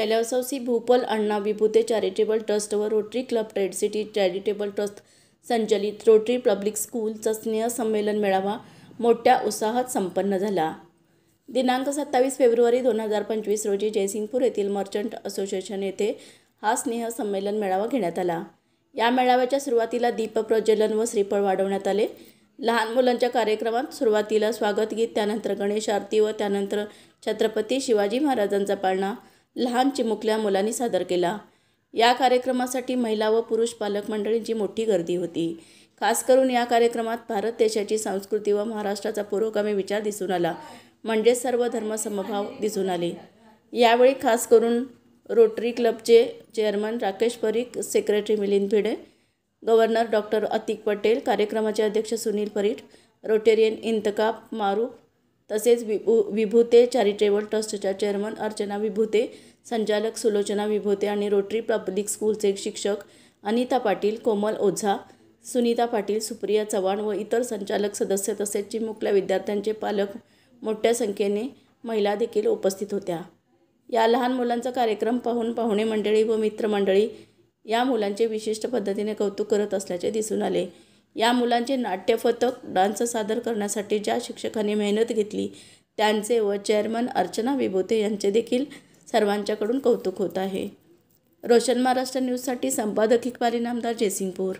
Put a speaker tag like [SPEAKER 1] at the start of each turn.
[SPEAKER 1] कैलासौ C Bhupal अण्णा Vibhute charitable trust व rotary club trade city charitable trust संचलित rotary public स्कूलचा स्नेहसंमेलन मेळावा मोठ्या उत्साहात संपन्न झाला. दिनांक 27 फेब्रुवारी 2025 रोजी जयसिंगपूर येथील मर्चंट असोसिएशन येथे हा स्नेहसंमेलन मेळावा घेण्यात आला. या मेळाव्याच्या सुरुवातीला दीपप्रज्वलन व श्रीफळ वाढवण्यात आले. लहान मुलांच्या कार्यक्रमात सुरुवातीला स्वागत गीत, त्यानंतर गणेश आरती व त्यानंतर छत्रपती शिवाजी महाराजांचा पाळणा लहान चिमुकल्या मुलांनी सादर केला. या कार्यक्रमासाठी महिला व पुरुष पालक मंडळींची मोठी गर्दी होती. खास करून या कार्यक्रमात भारत देशाची संस्कृती व महाराष्ट्राचा पुरोगामी विचार दिसून आला, म्हणजे सर्व धर्मसमभाव दिसून आले. यावेळी खास करून रोटरी क्लबचे chairman Rakesh Parikh, secretary Milind Bhide, governor doctor Atiq Patel, कार्यक्रमाचे अध्यक्ष सुनील परीठ, रोटेरियन इंतकाब मारूफ, तसेच विभूते चॅरिटेबल ट्रस्टच्या चेअरमन अर्चना विभूते, संचालक सुलोचना विभूते आणि रोटरी पब्लिक स्कूलचे शिक्षक अनिता पाटील, कोमल ओझा, सुनीता पाटील, सुप्रिया चव्हाण व इतर संचालक सदस्य तसेच चिमुकल्या विद्यार्थ्यांचे पालक, मोठ्या संख्येने महिला देखील उपस्थित होत्या. या लहान मुलांचा कार्यक्रम पाहून पाहुणे मंडळी व मित्रमंडळी या मुलांचे विशिष्ट पद्धतीने कौतुक करत असल्याचे दिसून आले. या मुलांचे नाट्यपथक डान्स सादर करण्यासाठी ज्या शिक्षकांनी मेहनत घेतली त्यांचे व चेअरमन अर्चना विभूते यांचे देखील सर्वांच्याकडून कौतुक होत आहे. रोशन महाराष्ट्र न्यूजसाठी संपादक इक्बाल इनामदार, जयसिंगपूर.